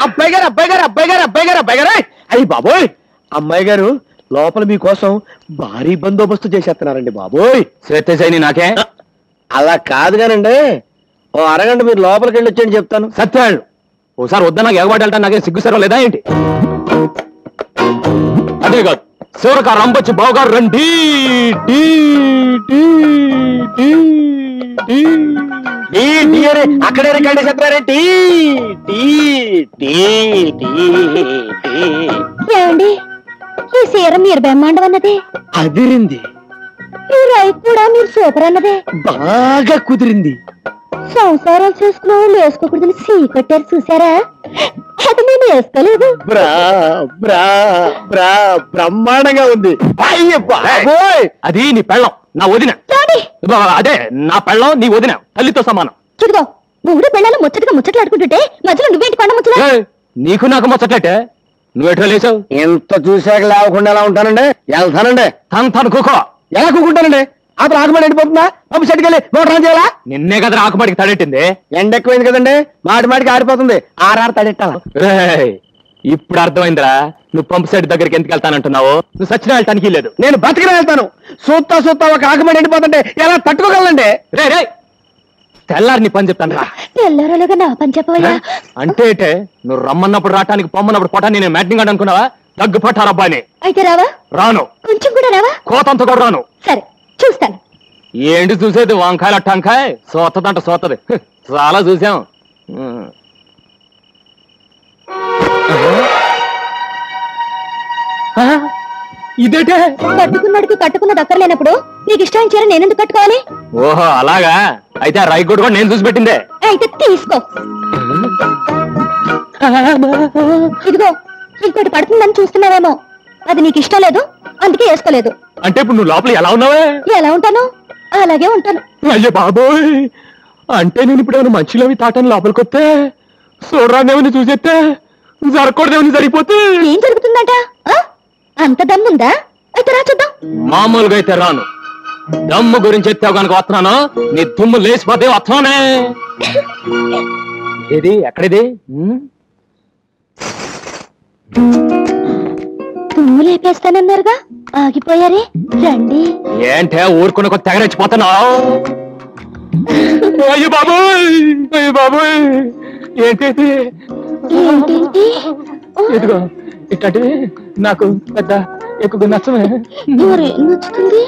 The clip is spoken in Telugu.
అబ్బాయి గారు అబ్బాయి గారు అబ్బాయి గారు అబ్బాయి గారు అబ్బాయి గారు అయ్యి బాబోయ్ అమ్మాయి గారు లోపల మీకోసం భారీ బందోబస్తు చేసేస్తున్నారండి బాబోయ్. శ్వేతశైని నాకే అలా కాదు కానండి, ఓ అరగంట మీరు లోపలికి వెళ్ళి వచ్చేయండి చెప్తాను. సత్యాళ్ళు ఓసారి వద్దా నాకు ఎగబడి వెళ్తాను, నాకేం సిగ్గు సరం లేదా ఏంటి? అదే కాదు శివరక రంబొచ్చి బావగారు రండి. అక్కడే రికార్డ్ చెప్పారేంటి? ఏమండి ఈ సీర మీరు బ్రహ్మాండం అన్నదే అదిరింది, ఈ రైతు కూడా మీరు సూపర్ అన్నదే బాగా కుదిరింది. సంసారాలు చేసుకున్న వాళ్ళు వేసుకోకూడదని సీ కొట్టారు చూసారా? అది నేను వేసుకోలేదు. బ్రహ్మాండంగా ఉంది. అది నీ పెళ్ళం, నా వదిన. అదే నా పెళ్ళం, నీ వదిన తల్లితో సమానం. చూడుగో మూడు పిల్లలు ముచ్చటగా ముచ్చట్లాడుకుంటుంటే మధ్యలో నువ్వేంటి కొండ ముచ్చట? నీకు నాకు ముచ్చట్లయితే నువ్వెట్లా లేచావు? ఎంత చూసాక లేవకుండా ఎలా ఉంటానండి? వెళ్తానండి. తను కూకో. ఎలా కూకుంటానండి? అప్పుడు ఆకుమడి ఎండిపోతుందా? పంపు చెట్టుకెళ్ళి మోటార్ చేయాలా? నిన్నే కదా ఆకుమాడికి తడెట్టింది. ఎండ ఎక్కువైంది కదండి, మాటికి ఆరిపోతుంది. ఆరు తడెట్టాలా? ఇప్పుడు అర్థమైందిరా నువ్వు పంపు సెట్ దగ్గరికి ఎందుకు వెళ్తానంటున్నావు. నువ్వు సచిన వెళ్ళటానికి లేదు, నేను బతికిన వెళ్తాను. సూత్తా ఒక ఆకుమడి ఎండిపోతుంటే ఎలా తట్టుకోగలండి? రే తెల్లారి నీ పని చెప్తాను రా. తెల్లరలుగా నా పని చెప్పవయ్యా. అంటే నువ్వు రమ్మన్నప్పుడు రావటానికి పొమ్మన్నప్పుడు పొటాన్ని నేను మ్యాటింగ్ అని అనుకున్నావా? దగ్గు పట్టారబ్బాని. అయితే రావా? రాను. కొంచెం కూడా రావా? కోతంత కూడా రాను. సరే చూస్తాను. ఏంటి చూసేది? వంకాయల టంకాయ సోతదంట సోతది. చాలా చూసాం. ఇదేటే కట్టుకున్నాడికి కట్టుకున్న దక్కర్లేనప్పుడు నీకు ఇష్టం చీర నేనెందుకు కట్టుకోవాలి? ఓహో అలాగా. అయితే ఆ రైట్ కూడా నేను చూసి పెట్టిందే. అయితే తీసుకో. ఇదిగో ఇంకోటి పడుతుందని చూస్తున్నావేమో, అది నీకు ఇష్టం లేదు అందుకే వేసుకోలేదు. అంటే ఇప్పుడు నువ్వు లోపల ఎలా ఉన్నావే? ఎలా ఉంటాను అలాగే ఉంటాను. అయ్యో బాబోయ్, అంటే నేను ఇప్పుడు ఏమైనా మంచిలోవి తాటాను లోపలికి వస్తే చూడరాదేమని చూసేస్తే జరగకూడదేమని జరిగిపోతే ఏం జరుగుతుందట? అంత దమ్ముందా? అయితే రా చూద్దాం. మామూలుగా అయితే రాను. దమ్ము గురించి ఎత్తావు కనుక వస్తున్నాను. నీ దుమ్ము లేచిపోతే వస్తున్నానే. ఏది ఎక్కడిది? దుమ్ము లేపేస్తానన్నారుగా, ఆగిపోయారే. రండి. ఏంటే ఊరుకున్న కొద్ది తెగరెచ్చిపోతున్నావు? అయ్యో బాబోయ్, అయ్యో బాబోయ్, ఏంటి ఏంటేంటి? ఇదిగో ఇట్లాంటివి నాకు పెద్ద ఎక్కువ నచ్చమే. నచ్చుతుంది.